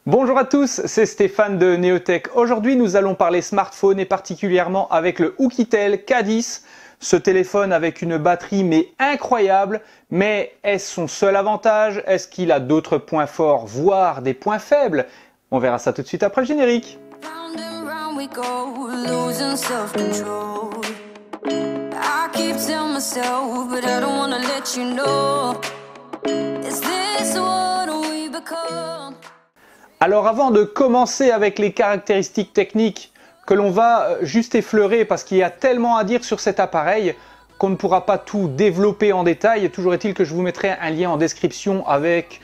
Bonjour à tous, c'est Stéphane de Neotech. Aujourd'hui, nous allons parler smartphone et particulièrement avec le Oukitel K10. Ce téléphone avec une batterie mais incroyable. Mais est-ce son seul avantage? Est-ce qu'il a d'autres points forts, voire des points faibles? On verra ça tout de suite après le générique. Alors avant de commencer avec les caractéristiques techniques que l'on va juste effleurer parce qu'il y a tellement à dire sur cet appareil qu'on ne pourra pas tout développer en détail. Toujours est-il que je vous mettrai un lien en description avec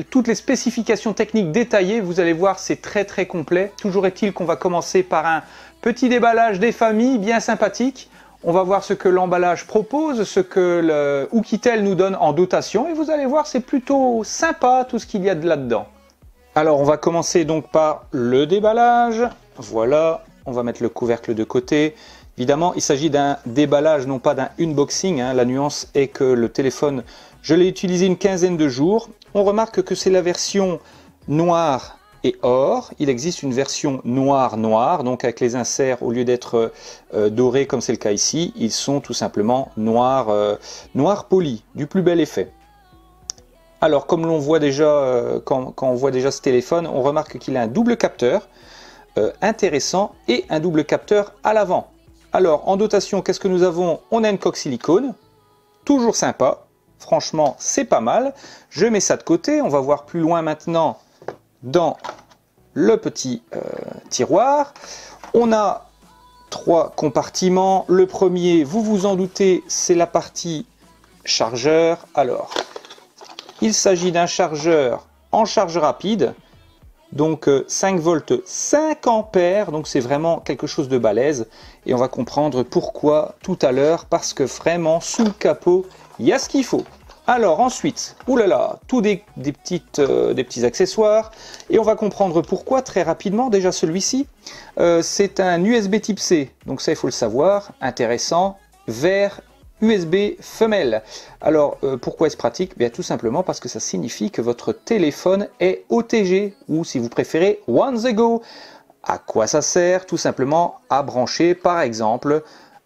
toutes les spécifications techniques détaillées. Vous allez voir, c'est très complet. Toujours est-il qu'on va commencer par un petit déballage des familles bien sympathique. On va voir ce que l'emballage propose, ce que le Oukitel nous donne en dotation et vous allez voir, c'est plutôt sympa tout ce qu'il y a là-dedans. Alors on va commencer donc par le déballage. Voilà, on va mettre le couvercle de côté. Évidemment, il s'agit d'un déballage, non pas d'un unboxing. La nuance est que le téléphone, je l'ai utilisé une quinzaine de jours. On remarque que c'est la version noire et or. Il existe une version noir, donc avec les inserts, au lieu d'être dorés comme c'est le cas ici, ils sont tout simplement noir poli, du plus bel effet. Alors comme l'on voit déjà, quand on voit déjà ce téléphone, on remarque qu'il a un double capteur intéressant et un double capteur à l'avant. Alors en dotation, qu'est-ce que nous avons? On a une coque silicone, toujours sympa, franchement c'est pas mal. Je mets ça de côté, on va voir plus loin maintenant dans le petit tiroir. On a trois compartiments. Le premier, vous vous en doutez, c'est la partie chargeur. Alors, il s'agit d'un chargeur en charge rapide, donc 5 volts 5 ampères, donc c'est vraiment quelque chose de balèze et on va comprendre pourquoi tout à l'heure, parce que vraiment sous le capot il y a ce qu'il faut. Alors ensuite, oulala, tout des petits accessoires et on va comprendre pourquoi très rapidement. Déjà celui-ci, c'est un USB type C, donc ça il faut le savoir, intéressant, vers USB femelle. Alors pourquoi est-ce pratique? Bien tout simplement parce que ça signifie que votre téléphone est OTG ou si vous préférez on the go. À quoi ça sert? Tout simplement à brancher par exemple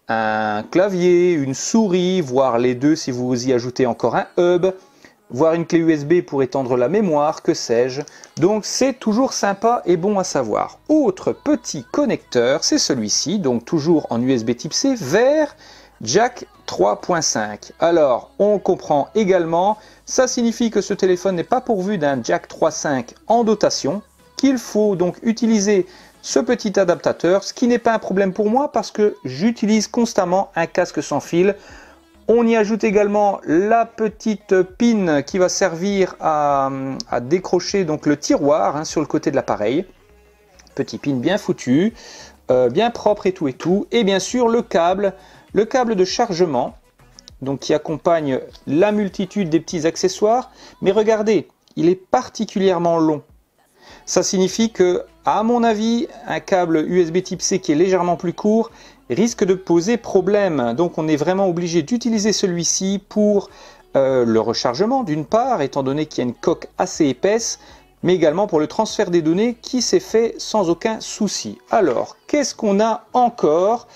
un clavier, une souris, voire les deux si vous y ajoutez encore un hub, voire une clé USB pour étendre la mémoire, que sais-je. Donc c'est toujours sympa et bon à savoir. Autre petit connecteur, c'est celui-ci, donc toujours en USB type C vers jack 3.5. Alors on comprend également, ça signifie que ce téléphone n'est pas pourvu d'un jack 3.5 en dotation, qu'il faut donc utiliser ce petit adaptateur, ce qui n'est pas un problème pour moi parce que j'utilise constamment un casque sans fil. On y ajoute également la petite pin qui va servir à décrocher donc le tiroir sur le côté de l'appareil. Petit pin bien foutu, bien propre et tout. Et bien sûr le câble de chargement, donc qui accompagne la multitude des petits accessoires. Mais regardez, il est particulièrement long. Ça signifie que, à mon avis, un câble USB type C qui est légèrement plus court risque de poser problème. Donc on est vraiment obligé d'utiliser celui-ci pour le rechargement d'une part, étant donné qu'il y a une coque assez épaisse, mais également pour le transfert des données qui s'est fait sans aucun souci. Alors, qu'est-ce qu'on a encore?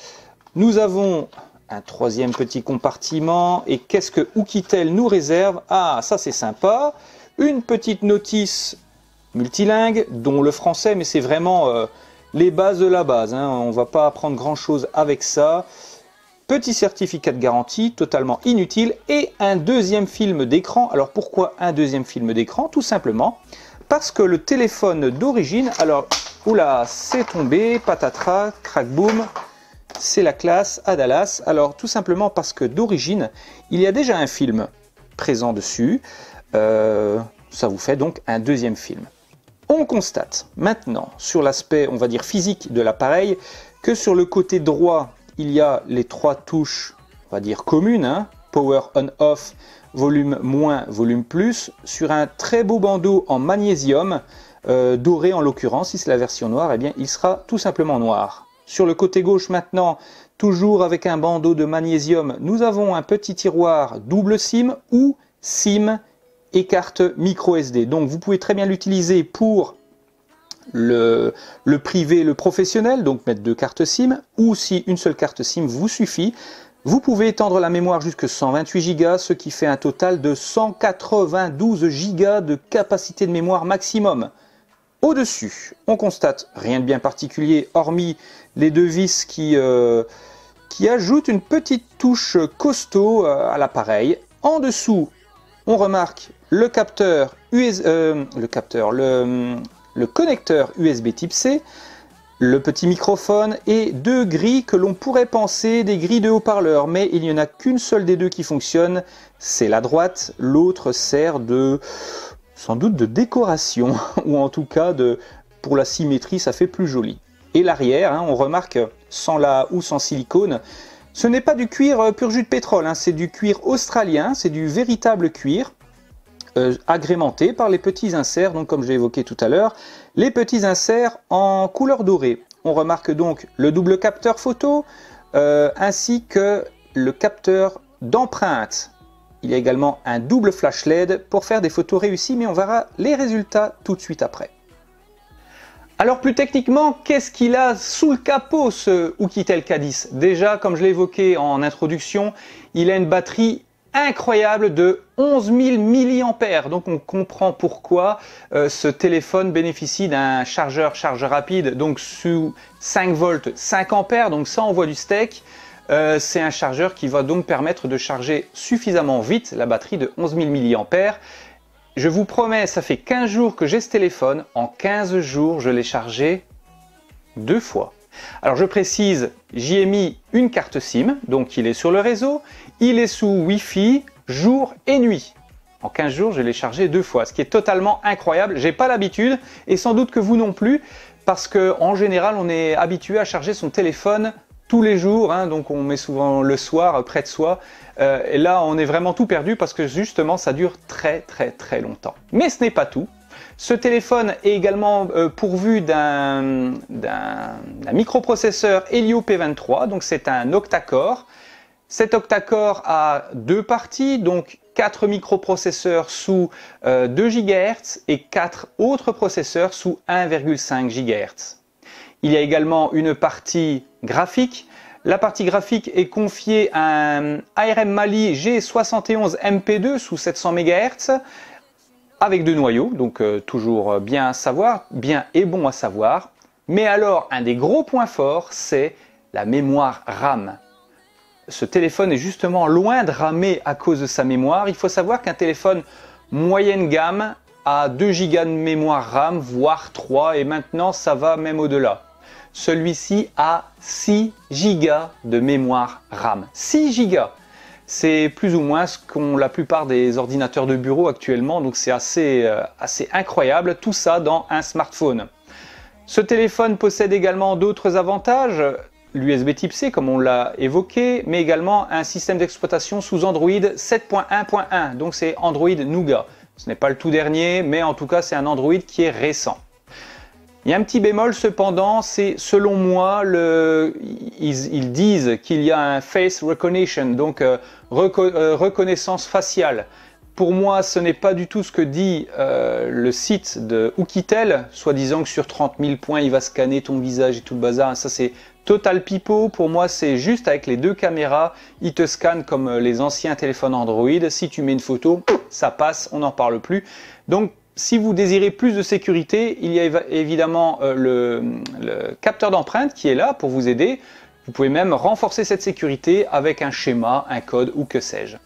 Nous avons un troisième petit compartiment et qu'est-ce que Oukitel nous réserve? Ah, ça c'est sympa, une petite notice multilingue, dont le français, mais c'est vraiment les bases de la base. On ne va pas apprendre grand chose avec ça. Petit certificat de garantie, totalement inutile, et un deuxième film d'écran. Alors pourquoi un deuxième film d'écran? Tout simplement parce que le téléphone d'origine, alors, oula, c'est tombé, patatras, crack boom, c'est la classe à Dallas. Alors tout simplement parce que d'origine, il y a déjà un film présent dessus. Ça vous fait donc un deuxième film. On constate maintenant sur l'aspect, on va dire physique de l'appareil, que sur le côté droit, il y a les trois touches, on va dire communes, power on off, volume moins, volume plus, sur un très beau bandeau en magnésium, doré en l'occurrence. Si c'est la version noire, eh bien il sera tout simplement noir. Sur le côté gauche maintenant, toujours avec un bandeau de magnésium, nous avons un petit tiroir double SIM ou SIM et carte micro SD. Donc vous pouvez très bien l'utiliser pour le privé et le professionnel, donc mettre 2 cartes SIM, ou si une seule carte SIM vous suffit, vous pouvez étendre la mémoire jusqu'à 128 Go, ce qui fait un total de 192 Go de capacité de mémoire maximum. Au-dessus, on constate rien de bien particulier, hormis les 2 vis qui ajoutent une petite touche costaud à l'appareil. En dessous, on remarque le capteur le connecteur USB type C, le petit microphone et 2 grilles que l'on pourrait penser des grilles de haut-parleurs, mais il n'y en a qu'une seule des 2 qui fonctionne, c'est la droite, l'autre sert sans doute de décoration, ou en tout cas pour la symétrie, ça fait plus joli. Et l'arrière, hein, on remarque sans la housse en silicone, ce n'est pas du cuir pur jus de pétrole, hein, c'est du cuir australien, c'est du véritable cuir. Agrémenté par les petits inserts, donc comme j'ai évoqué tout à l'heure, les petits inserts en couleur dorée. On remarque donc le double capteur photo ainsi que le capteur d'empreinte. Il y a également un double flash LED pour faire des photos réussies, mais on verra les résultats tout de suite après. Alors plus techniquement, qu'est-ce qu'il a sous le capot ce Oukitel K10? Déjà, comme je l'ai évoqué en introduction, il a une batterie incroyable de 11 000 mAh, donc on comprend pourquoi ce téléphone bénéficie d'un chargeur charge rapide, donc sous 5 volts 5 ampères, donc ça envoie du steak. C'est un chargeur qui va donc permettre de charger suffisamment vite la batterie de 11 000 mAh. Je vous promets, ça fait 15 jours que j'ai ce téléphone, en 15 jours je l'ai chargé 2 fois. Alors je précise, j'y ai mis une carte SIM, donc il est sur le réseau, il est sous Wi-Fi jour et nuit. En 15 jours, je l'ai chargé 2 fois, ce qui est totalement incroyable. J'ai pas l'habitude, et sans doute que vous non plus, parce qu'en général, on est habitué à charger son téléphone tous les jours, hein, donc on met souvent le soir près de soi, et là on est vraiment tout perdu parce que justement ça dure très longtemps. Mais ce n'est pas tout. Ce téléphone est également pourvu d'un microprocesseur Helio P23, donc c'est un octa-core. Cet octa-core a 2 parties, donc 4 microprocesseurs sous 2 GHz et 4 autres processeurs sous 1,5 GHz. Il y a également une partie graphique. La partie graphique est confiée à un ARM Mali G71 MP2 sous 700 MHz avec 2 noyaux, donc toujours bien à savoir, bien et bon à savoir. Mais alors, un des gros points forts, c'est la mémoire RAM. Ce téléphone est justement loin de ramer à cause de sa mémoire. Il faut savoir qu'un téléphone moyenne gamme a 2 Go de mémoire RAM, voire 3, et maintenant ça va même au-delà. Celui-ci a 6 Go de mémoire RAM. 6 Go, c'est plus ou moins ce qu'ont la plupart des ordinateurs de bureau actuellement, donc c'est assez incroyable, tout ça dans un smartphone. Ce téléphone possède également d'autres avantages, l'USB type C comme on l'a évoqué, mais également un système d'exploitation sous Android 7.1.1, donc c'est Android Nougat. Ce n'est pas le tout dernier, mais en tout cas c'est un Android qui est récent. Il y a un petit bémol cependant, c'est selon moi, ils disent qu'il y a un face recognition, donc reconnaissance faciale. Pour moi, ce n'est pas du tout ce que dit le site de Oukitel, soi-disant que sur 30 000 points, il va scanner ton visage et tout le bazar. Ça, c'est total pipeau. Pour moi, c'est juste avec les 2 caméras, il te scanne comme les anciens téléphones Android. Si tu mets une photo, ça passe, on n'en parle plus. Donc, si vous désirez plus de sécurité, il y a évidemment le capteur d'empreinte qui est là pour vous aider. Vous pouvez même renforcer cette sécurité avec un schéma, un code ou que sais-je.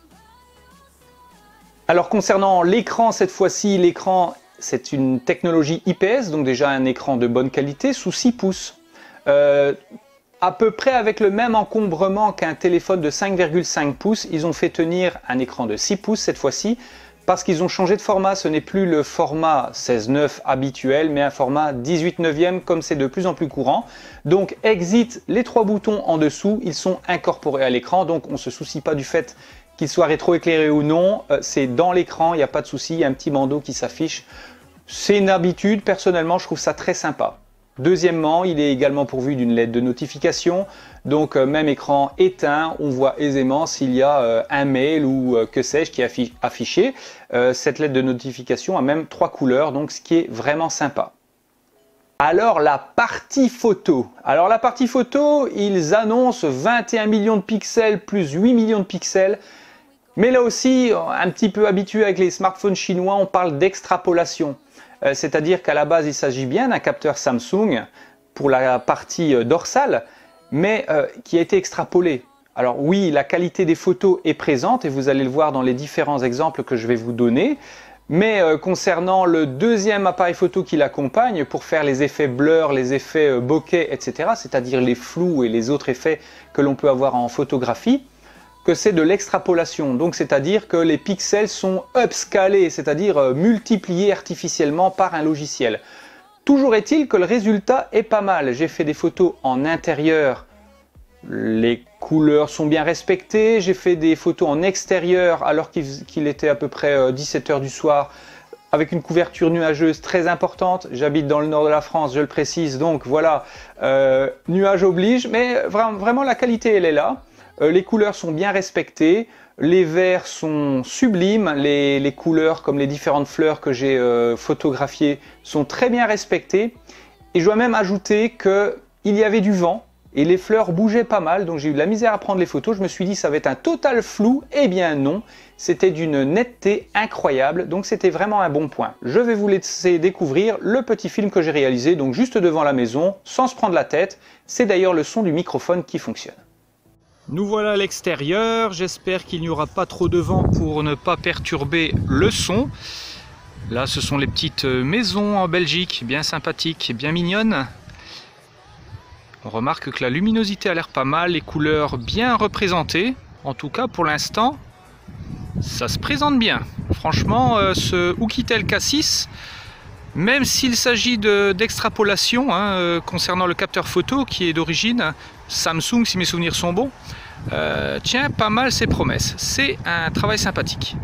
Alors concernant l'écran, cette fois-ci, l'écran c'est une technologie IPS, donc déjà un écran de bonne qualité sous 6 pouces. À peu près avec le même encombrement qu'un téléphone de 5,5 pouces, ils ont fait tenir un écran de 6 pouces cette fois-ci, parce qu'ils ont changé de format. Ce n'est plus le format 16:9 habituel, mais un format 18/9 comme c'est de plus en plus courant. Donc exit les 3 boutons en dessous, ils sont incorporés à l'écran, donc on ne se soucie pas du fait qu'il soit rétroéclairé ou non, c'est dans l'écran, il n'y a pas de souci, il y a un petit bandeau qui s'affiche. C'est une habitude, personnellement je trouve ça très sympa. Deuxièmement, il est également pourvu d'une LED de notification, donc même écran éteint, on voit aisément s'il y a un mail ou que sais-je qui est affiché. Cette LED de notification a même 3 couleurs, donc ce qui est vraiment sympa. Alors la partie photo. Alors la partie photo, ils annoncent 21 millions de pixels plus 8 millions de pixels. Mais là aussi, un petit peu habitué avec les smartphones chinois, on parle d'extrapolation. C'est-à-dire qu'à la base, il s'agit bien d'un capteur Samsung pour la partie dorsale, mais qui a été extrapolé. Alors oui, la qualité des photos est présente et vous allez le voir dans les différents exemples que je vais vous donner. Mais concernant le deuxième appareil photo qui l'accompagne, pour faire les effets blur, les effets bokeh, etc., c'est-à-dire les flous et les autres effets que l'on peut avoir en photographie, que c'est de l'extrapolation. Donc c'est-à-dire que les pixels sont upscalés, c'est-à-dire multipliés artificiellement par un logiciel. Toujours est-il que le résultat est pas mal. J'ai fait des photos en intérieur, les couleurs sont bien respectées. J'ai fait des photos en extérieur alors qu'il était à peu près 17 h du soir, avec une couverture nuageuse très importante. J'habite dans le nord de la France, je le précise, donc voilà, nuage oblige, mais vraiment la qualité elle est là. Les couleurs sont bien respectées, les verts sont sublimes, les couleurs comme les différentes fleurs que j'ai photographiées sont très bien respectées. Et je dois même ajouter qu'il y avait du vent et les fleurs bougeaient pas mal, donc j'ai eu de la misère à prendre les photos. Je me suis dit ça va être un total flou, eh bien non, c'était d'une netteté incroyable, donc c'était vraiment un bon point. Je vais vous laisser découvrir le petit film que j'ai réalisé, donc juste devant la maison, sans se prendre la tête. C'est d'ailleurs le son du microphone qui fonctionne. Nous voilà à l'extérieur, j'espère qu'il n'y aura pas trop de vent pour ne pas perturber le son. Là ce sont les petites maisons en Belgique, bien sympathiques, bien mignonnes. On remarque que la luminosité a l'air pas mal, les couleurs bien représentées. En tout cas pour l'instant, ça se présente bien. Franchement ce Oukitel K6, même s'il s'agit d'extrapolation concernant le capteur photo qui est d'origine Samsung si mes souvenirs sont bons, tient pas mal ses promesses. C'est un travail sympathique.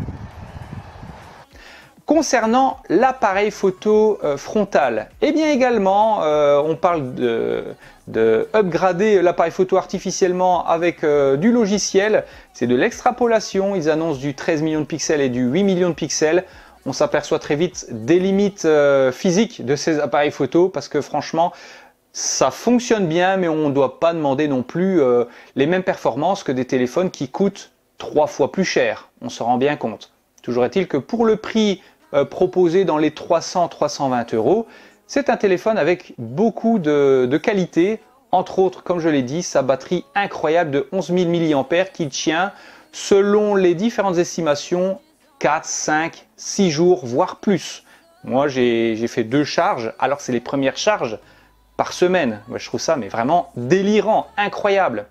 Concernant l'appareil photo frontal, eh bien également on parle de upgrader l'appareil photo artificiellement avec du logiciel. C'est de l'extrapolation, ils annoncent du 13 millions de pixels et du 8 millions de pixels. On s'aperçoit très vite des limites physiques de ces appareils photo parce que franchement ça fonctionne bien, mais on ne doit pas demander non plus les mêmes performances que des téléphones qui coûtent 3 fois plus cher. On se rend bien compte. Toujours est-il que pour le prix proposé dans les 300-320 €, c'est un téléphone avec beaucoup de qualité. Entre autres, comme je l'ai dit, sa batterie incroyable de 11 000 mAh qui tient, selon les différentes estimations, 4, 5, 6 jours, voire plus. Moi, j'ai fait 2 charges, alors que c'est les premières charges par semaine. Moi, je trouve ça mais vraiment délirant, incroyable.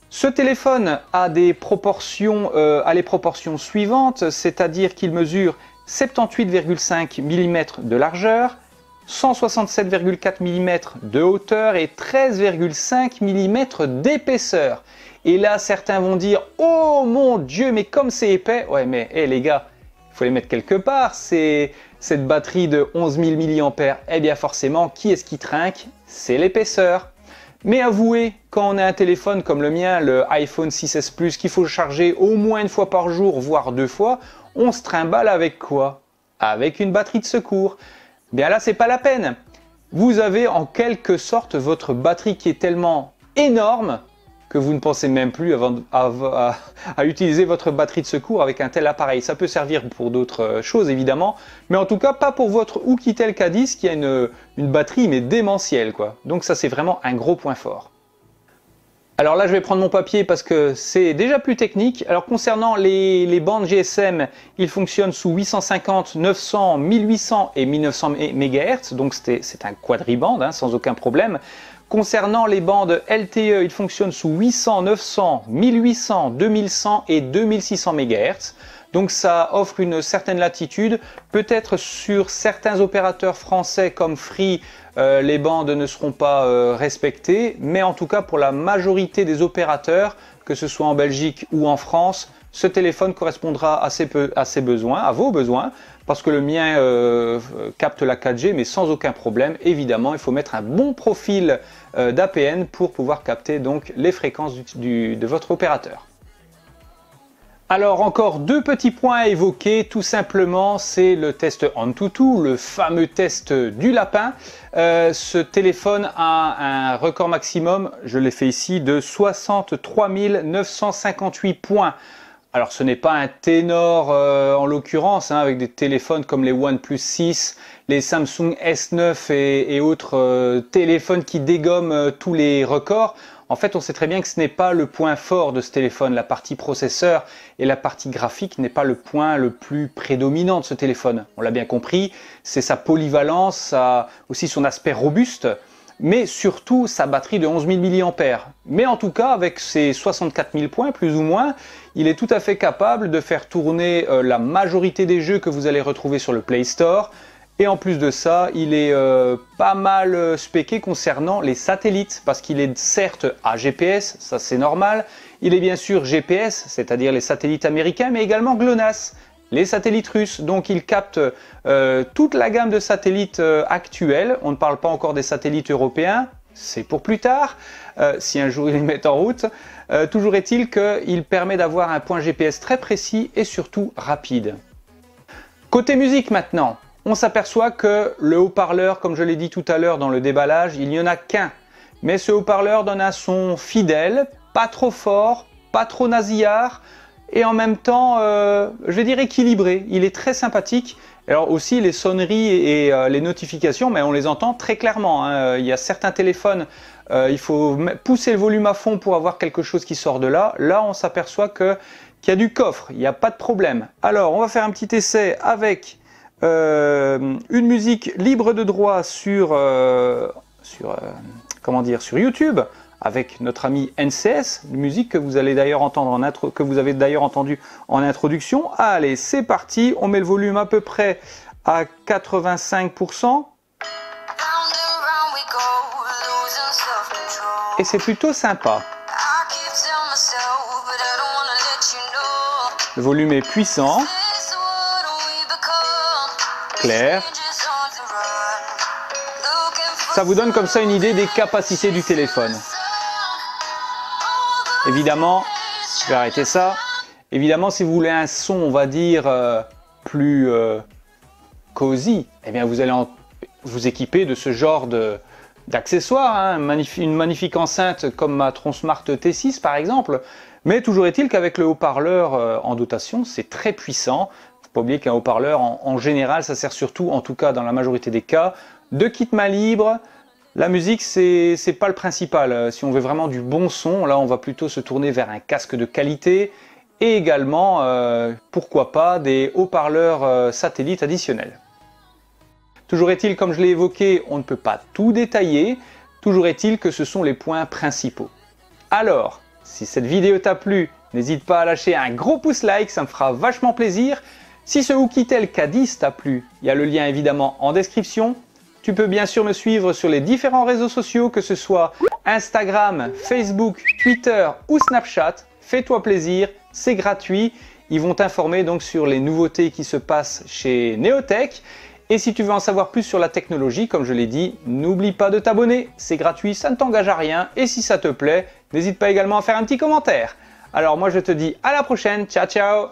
Ce téléphone a des proportions, les proportions suivantes, c'est-à-dire qu'il mesure 78,5 mm de largeur, 167,4 mm de hauteur et 13,5 mm d'épaisseur. Et là, certains vont dire « Oh mon Dieu, mais comme c'est épais !» Ouais, mais les gars, il faut les mettre quelque part, cette batterie de 11 000 mAh. Eh bien forcément, qui est-ce qui trinque? C'est l'épaisseur. Mais avouez, quand on a un téléphone comme le mien, le iPhone 6S Plus, qu'il faut charger au moins une fois par jour, voire 2 fois, on se trimballe avec quoi? Avec une batterie de secours. Bien là, c'est pas la peine. Vous avez en quelque sorte votre batterie qui est tellement énorme que vous ne pensez même plus à utiliser votre batterie de secours avec un tel appareil. Ça peut servir pour d'autres choses évidemment, mais en tout cas pas pour votre Oukitel K10 qui a une batterie mais démentielle quoi. Donc ça c'est vraiment un gros point fort. Alors là je vais prendre mon papier parce que c'est déjà plus technique. Alors concernant les bandes GSM, ils fonctionnent sous 850, 900, 1800 et 1900 MHz, donc c'est un quadribande sans aucun problème. Concernant les bandes LTE, ils fonctionnent sous 800, 900, 1800, 2100 et 2600 MHz. Donc ça offre une certaine latitude. Peut-être sur certains opérateurs français comme Free, les bandes ne seront pas respectées. Mais en tout cas pour la majorité des opérateurs, que ce soit en Belgique ou en France, ce téléphone correspondra à ses besoins, à vos besoins. Parce que le mien capte la 4G mais sans aucun problème. Évidemment, il faut mettre un bon profil d'APN pour pouvoir capter donc les fréquences de votre opérateur. Alors encore deux petits points à évoquer, tout simplement c'est le test Antutu, le fameux test du lapin. Ce téléphone a un record maximum, je l'ai fait ici, de 63 958 points. Alors ce n'est pas un ténor en l'occurrence, hein, avec des téléphones comme les OnePlus 6, les Samsung S9 et autres téléphones qui dégomment tous les records. En fait, on sait très bien que ce n'est pas le point fort de ce téléphone. La partie processeur et la partie graphique n'est pas le point le plus prédominant de ce téléphone. On l'a bien compris, c'est sa polyvalence, aussi son aspect robuste, mais surtout sa batterie de 11 000 mAh. Mais en tout cas, avec ses 64 000 points, plus ou moins, il est tout à fait capable de faire tourner la majorité des jeux que vous allez retrouver sur le Play Store. Et en plus de ça, il est pas mal spéqué concernant les satellites, parce qu'il est certes AGPS, ça c'est normal, il est bien sûr GPS, c'est-à-dire les satellites américains, mais également GLONASS, les satellites russes. Donc il capte toute la gamme de satellites actuels. On ne parle pas encore des satellites européens, c'est pour plus tard, si un jour ils les mettent en route. Toujours est-il qu'il permet d'avoir un point GPS très précis et surtout rapide. Côté musique maintenant. On s'aperçoit que le haut-parleur, comme je l'ai dit tout à l'heure dans le déballage, il n'y en a qu'un. Mais ce haut-parleur donne un son fidèle, pas trop fort, pas trop nasillard, et en même temps, je vais dire équilibré. Il est très sympathique. Alors aussi les sonneries et les notifications, mais on les entend très clairement, hein. Il y a certains téléphones, il faut pousser le volume à fond pour avoir quelque chose qui sort de là. Là, on s'aperçoit qu'il y a du coffre, il n'y a pas de problème. Alors, on va faire un petit essai avec une musique libre de droit sur YouTube avec notre ami NCS, une musique que vous allez d'ailleurs entendre que vous avez d'ailleurs entendu en introduction. Allez, c'est parti, on met le volume à peu près à 85%. Et c'est plutôt sympa. Le volume est puissant. Clair. Ça vous donne comme ça une idée des capacités du téléphone. Évidemment, je vais arrêter ça. Évidemment, si vous voulez un son, on va dire, plus cosy, eh bien vous allez vous équiper de ce genre d'accessoires, hein. Une magnifique enceinte comme ma Tronsmart T6 par exemple. Mais toujours est-il qu'avec le haut-parleur en dotation, c'est très puissant. Faut pas oublier qu'un haut-parleur, en général, ça sert surtout, en tout cas dans la majorité des cas, de kit main libre. La musique, c'est pas le principal. Si on veut vraiment du bon son, là, on va plutôt se tourner vers un casque de qualité et également, pourquoi pas, des haut-parleurs satellites additionnels. Toujours est-il, comme je l'ai évoqué, on ne peut pas tout détailler. Toujours est-il que ce sont les points principaux. Alors, si cette vidéo t'a plu, n'hésite pas à lâcher un gros pouce like, ça me fera vachement plaisir. Si ce Oukitel K10 t'a plu, il y a le lien évidemment en description. Tu peux bien sûr me suivre sur les différents réseaux sociaux, que ce soit Instagram, Facebook, Twitter ou Snapchat. Fais-toi plaisir, c'est gratuit. Ils vont t'informer donc sur les nouveautés qui se passent chez Neotech. Et si tu veux en savoir plus sur la technologie, comme je l'ai dit, n'oublie pas de t'abonner. C'est gratuit, ça ne t'engage à rien. Et si ça te plaît, n'hésite pas également à faire un petit commentaire. Alors moi je te dis à la prochaine, ciao ciao!